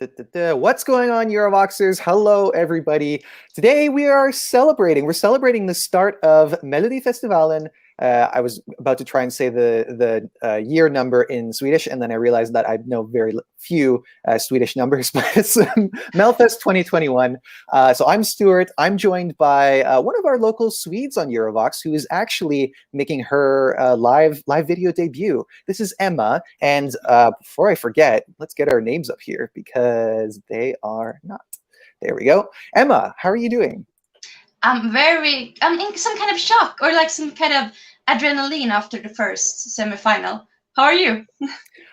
What's going on, Eurovoxers? Hello, everybody. Today we are celebrating. We're celebrating the start of Melodifestivalen. I was about to try and say the year number in Swedish, and then I realized that I know very few Swedish numbers, but it's Melfest 2021. So I'm Stuart. I'm joined by one of our local Swedes on Eurovoxx, who is actually making her live video debut. This is Emma, and before I forget, let's get our names up here because they are not. There we go. Emma, how are you doing? I'm in some kind of shock or like some kind of adrenaline after the first semifinal. How are you?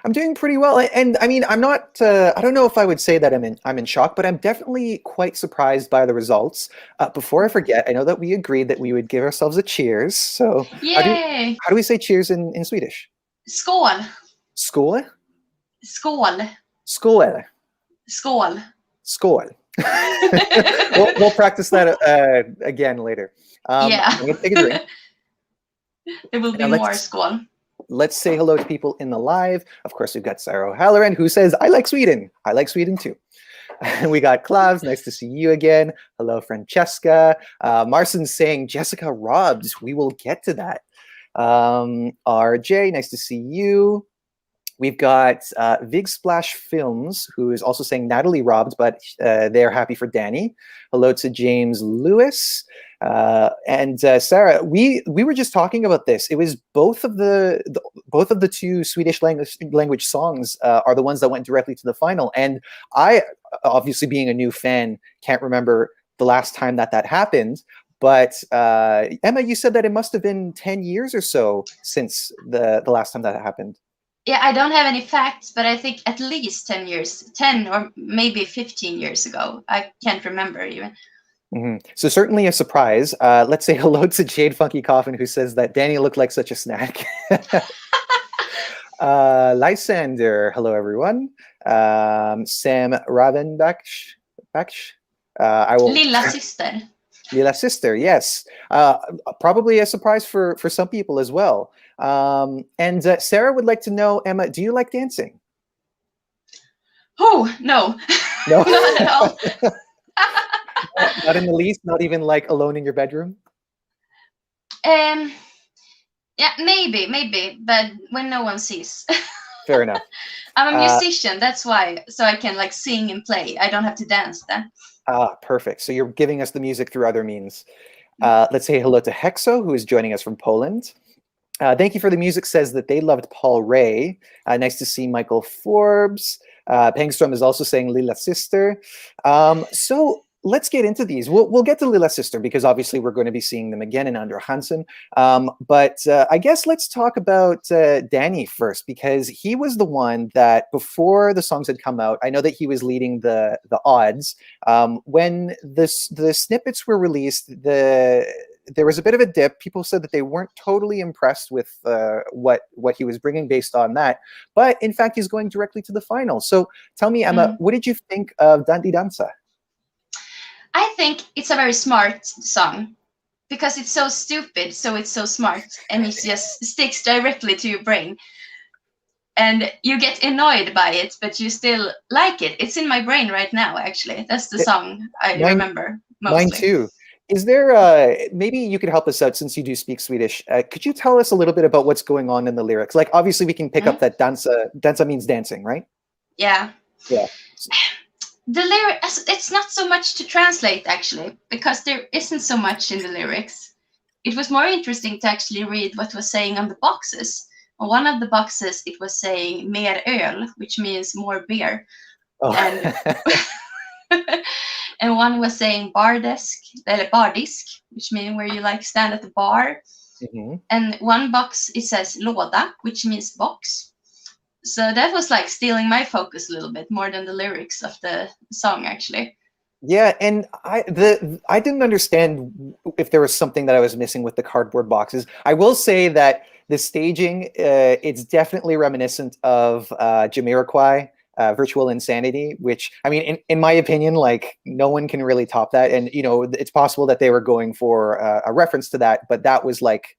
I'm doing pretty well, and I mean, I'm not. I don't know if I would say that I'm in shock, but I'm definitely quite surprised by the results. Before I forget, I know that we agreed that we would give ourselves a cheers. So, Yay! how do we say cheers in Swedish? Skål. Skål. Skål. Skål. Skål. Skål. we'll practice that again later. Yeah. I'm gonna take a drink. There will be more skål. Let's say hello to people in the live. Of course, we've got Sarah O'Halloran, who says, I like Sweden. I like Sweden too. We got Klavs. Nice to see you again. Hello, Francesca. Marson's saying, Jessica robbed. We will get to that. RJ, nice to see you. We've got Vig Splash Films, who is also saying Natalie robbed, but they're happy for Danny. Hello to James Lewis. And Sarah, we were just talking about this. It was both of the two Swedish language songs are the ones that went directly to the final. And I, obviously being a new fan, can't remember the last time that happened. But Emma, you said that it must have been 10 years or so since the last time that happened. Yeah, I don't have any facts, but I think at least 10 years, 10 or maybe 15 years ago. I can't remember even. Mm-hmm. So certainly a surprise. Let's say hello to Jade Funky Coffin, who says that Danny looked like such a snack. Lysander, hello everyone. Sam Ravenbach. Lilla Sister. Lilla Sister, yes. Probably a surprise for some people as well. And Sarah would like to know, Emma, do you like dancing? Oh, no. No? Not at all. Not in the least? Not even like alone in your bedroom? Yeah, maybe, but when no one sees. Fair enough. I'm a musician, that's why. So I can like sing and play. I don't have to dance then. Perfect. So you're giving us the music through other means. Let's say hello to Hexo, who is joining us from Poland. Thank you for the music, says that they loved Paul Ray. Nice to see Michael Forbes. Pengstrom is also saying Lilla Sister. So let's get into these. We'll get to Lilla Sister because obviously we're going to be seeing them again in Under Hansen. But I guess let's talk about Danny first, because he was the one that before the songs had come out, I know that he was leading the odds. When the snippets were released, there was a bit of a dip. People said that they weren't totally impressed with what he was bringing based on that. But in fact, he's going directly to the final. So tell me, Emma, what did you think of Dandy Dansa? I think it's a very smart song because it's so stupid, so it's so smart, and it just sticks directly to your brain. And you get annoyed by it, but you still like it. It's in my brain right now, actually. That's the song I remember mostly. Mine too. Is there, maybe you could help us out since you do speak Swedish. Could you tell us a little bit about what's going on in the lyrics? Like, obviously we can pick up that dansa means dancing, right? Yeah. Yeah. The lyrics, it's not so much to translate, actually, because there isn't so much in the lyrics. It was more interesting to actually read what was saying on the boxes. On one of the boxes, it was saying mer öl, which means more beer. Oh. And one was saying bardisk, which means where you like stand at the bar. Mm-hmm. And one box, it says låda, which means box. So that was like stealing my focus a little bit more than the lyrics of the song, actually. Yeah, and I didn't understand if there was something that I was missing with the cardboard boxes. I will say that the staging, it's definitely reminiscent of Jamiroquai, Virtual Insanity, which, I mean, in my opinion, like, no one can really top that. And, you know, it's possible that they were going for a reference to that, but that was like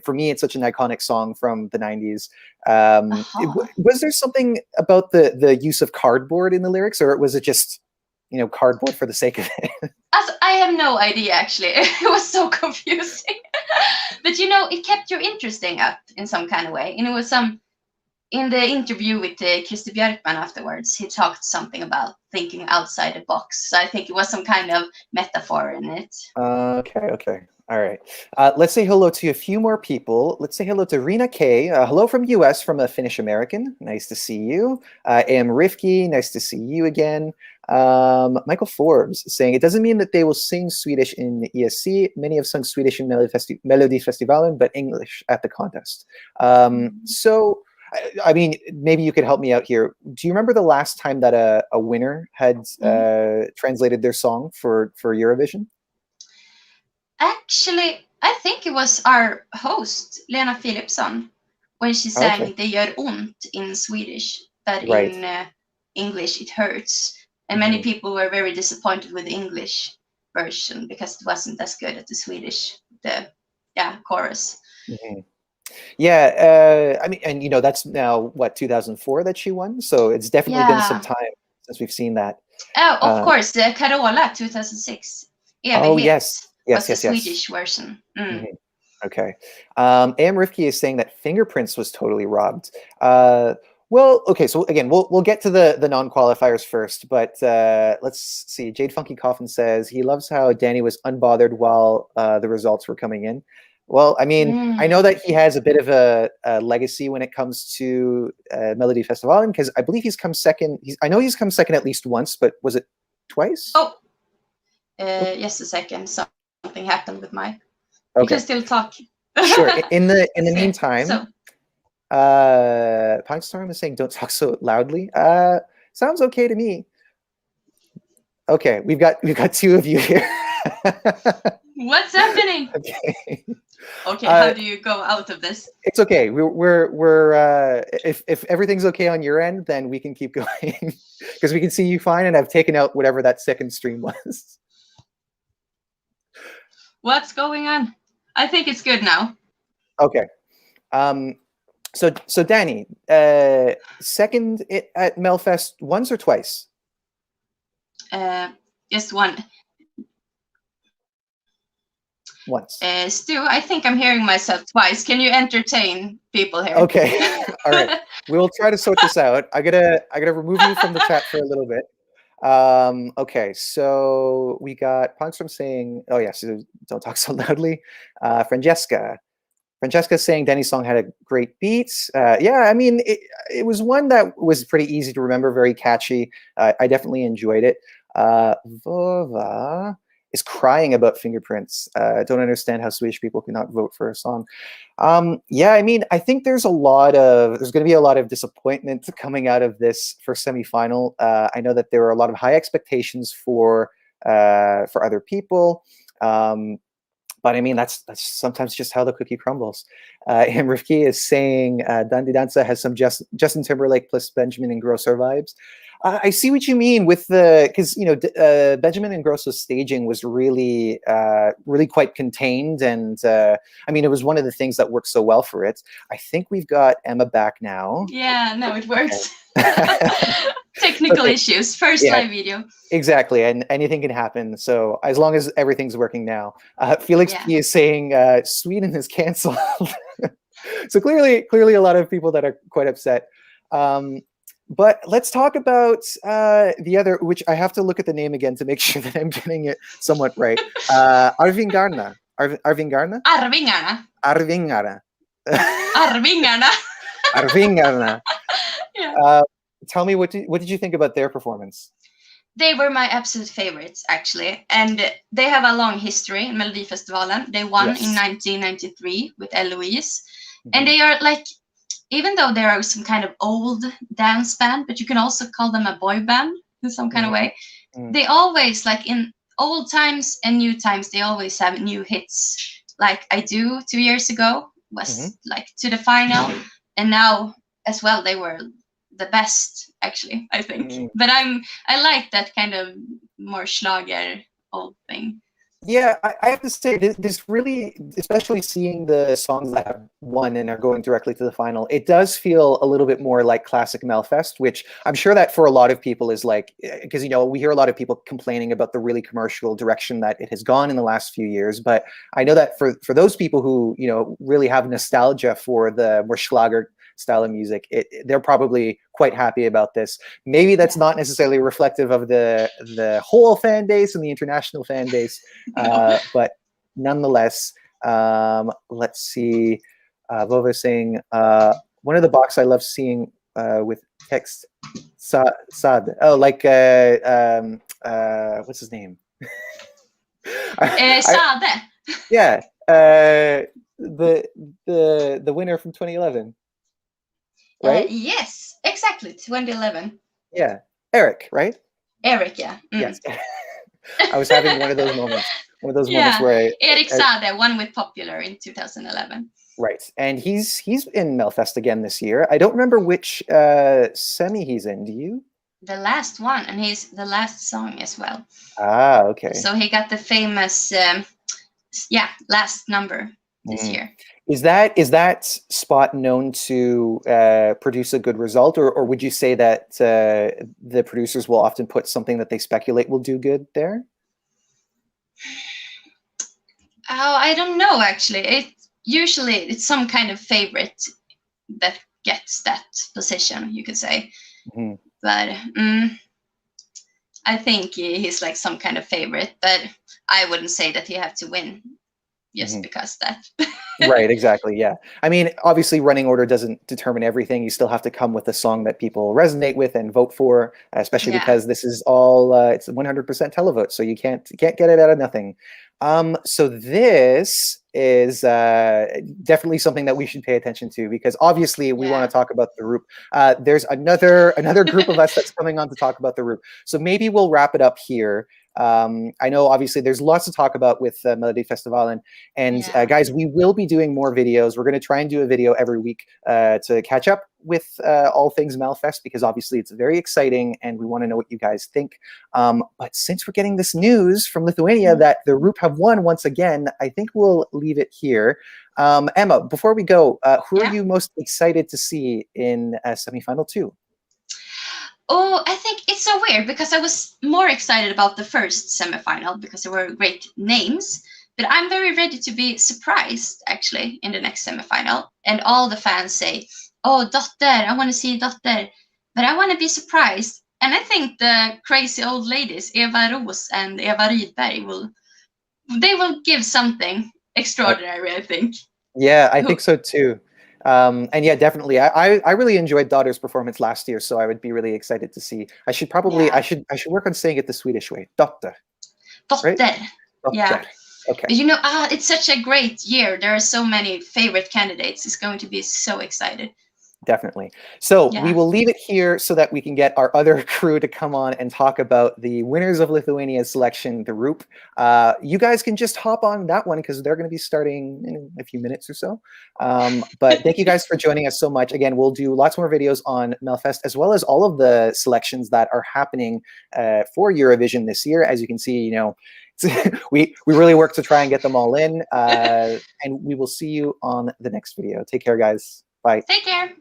for me, it's such an iconic song from the 90s. Uh-huh. Was there something about the use of cardboard in the lyrics, or was it just, cardboard for the sake of it? As I have no idea, actually. It was so confusing. But it kept your interesting up in some kind of way. And it was in the interview with Christer Björkman afterwards, he talked something about thinking outside the box. So I think it was some kind of metaphor in it. Okay. All right. Let's say hello to a few more people. Let's say hello to Rina Kay. Hello from US, from a Finnish American. Nice to see you. Am Rifki, nice to see you again. Michael Forbes saying, it doesn't mean that they will sing Swedish in ESC. Many have sung Swedish in Melodifestivalen, but English at the contest. So, I mean, maybe you could help me out here. Do you remember the last time that a winner had translated their song for Eurovision? Actually, I think it was our host, Lena Philipsson, when she sang Okay. Det gör ont in Swedish, but Right. in English it hurts. And many people were very disappointed with the English version because it wasn't as good as the Swedish, chorus. Yeah, I mean, and that's now what, 2004 that she won, so it's definitely been some time since we've seen that. Oh, of course, the Carola 2006. Oh, yes. Was the Swedish version. Okay. Am Rifki is saying that Fingerprints was totally robbed. Well, okay, so again, we'll get to the non-qualifiers first, but let's see. Jade Funky Coffin says he loves how Danny was unbothered while the results were coming in. Well, I mean, I know that he has a bit of a legacy when it comes to Melodifestivalen, because I believe he's come second. I know he's come second at least once, but was it twice? Oh, just a second. Something happened with my. Okay. You can still talk. Sure. In the meantime, so. Pinkstorm is saying, "Don't talk so loudly." Sounds okay to me. Okay, we've got two of you here. What's happening? Okay, how do you go out of this? It's okay. We're if everything's okay on your end, then we can keep going because we can see you fine, and I've taken out whatever that second stream was. What's going on? I think it's good now. Okay. So Danny, second at Melfest once or twice? Just one. Once. Stu, I think I'm hearing myself twice. Can you entertain people here? Okay. All right. We'll try to sort this out. I gotta remove you from the chat for a little bit. Okay, so we got Punkstrom saying, oh yes, don't talk so loudly. Francesca saying Danny's song had a great beat. Yeah, I mean, it was one that was pretty easy to remember, very catchy. I definitely enjoyed it. Vova is crying about Fingerprints. I don't understand how Swedish people cannot vote for a song. Yeah, I mean, I think there's going to be a lot of disappointment coming out of this first semifinal. I know that there are a lot of high expectations for other people. But I mean, that's sometimes just how the cookie crumbles. And Rifki is saying Dandy Danza has some Justin Timberlake plus Benjamin Ingrosso vibes. I see what you mean with because Benjamin Ingrosso's staging was really quite contained, and I mean, it was one of the things that worked so well for it. I think we've got Emma back now. Yeah, no, it works. Technical issues. First live video. Exactly, and anything can happen. So as long as everything's working now, Felix P is saying Sweden is canceled. So clearly, a lot of people that are quite upset. But let's talk about the other, which I have to look at the name again to make sure that I'm getting it somewhat right. Arvingarna. Arvingarna. Yeah. Tell me, what did you think about their performance? They were my absolute favorites, actually, and they have a long history in Melodifestivalen. They won in 1993 with Eloise, and they are like, even though they are some kind of old dance band, but you can also call them a boy band in some kind of way. They always, like in old times and new times, they always have new hits. Like I Do 2 years ago was like to the final, and now as well they were the best, actually, I think. But I like that kind of more Schlager old thing. Yeah, I have to say this really, especially seeing the songs that have won and are going directly to the final, it does feel a little bit more like classic Melfest, which I'm sure that for a lot of people is like, because you know we hear a lot of people complaining about the really commercial direction that it has gone in the last few years. But I know that for those people who really have nostalgia for the more Schlager style of music, they're probably quite happy about this. Maybe that's not necessarily reflective of the whole fan base and the international fan base, but nonetheless, let's see. Vova saying, one of the box I love seeing with text Sad. Oh, like what's his name? Sade. Yeah, the the winner from 2011, right? Yes, exactly. 2011. Yeah, Eric, right? Eric, yeah. Yes. I was having one of those moments. One of those moments Yeah, where Erik Saade won with Popular in 2011. right, and he's in Melfest again this year. I don't remember which semi he's in. Do you? The last one, and he's the last song as well. Ah, okay. So he got the famous, last number this year. Is that spot known to produce a good result, or would you say that the producers will often put something that they speculate will do good there? Oh, I don't know actually. Usually it's some kind of favorite that gets that position, you could say. But I think he's like some kind of favorite, but I wouldn't say that he have to win just because that. Right, exactly. Yeah. I mean, obviously running order doesn't determine everything. You still have to come with a song that people resonate with and vote for, especially because this is all it's 100% televote, so you can't get it out of nothing. So this is definitely something that we should pay attention to, because obviously we want to talk about the Roop. There's another group of us that's coming on to talk about the Roop. So maybe we'll wrap it up here. I know obviously there's lots to talk about with MELODIFESTIVALEN, and guys, we will be doing more videos. We're going to try and do a video every week to catch up with all things Melfest, because obviously it's very exciting and we want to know what you guys think. But since we're getting this news from Lithuania that the Roop have won once again, I think we'll leave it here. Emma, before we go, who are you most excited to see in semifinal 2? Oh, I think it's so weird because I was more excited about the first semifinal because there were great names. But I'm very ready to be surprised, actually, in the next semifinal. And all the fans say, oh, Dotter, I want to see Dotter. But I want to be surprised. And I think the crazy old ladies, Eva Ros and Eva Rydberg, will give something extraordinary, I think. Yeah, I think so too. And yeah, definitely. I really enjoyed Dotter's performance last year, so I would be really excited to see. I should probably I should work on saying it the Swedish way. Dotter. Dotter. Right? Yeah. Okay. But it's such a great year. There are so many favorite candidates. It's going to be so excited. Definitely. So we will leave it here so that we can get our other crew to come on and talk about the winners of Lithuania's selection, the Roop. You guys can just hop on that one because they're going to be starting in a few minutes or so. But thank you guys for joining us so much. Again, we'll do lots more videos on Melfest, as well as all of the selections that are happening for Eurovision this year. As you can see, we really work to try and get them all in. And we will see you on the next video. Take care, guys. Bye. Take care.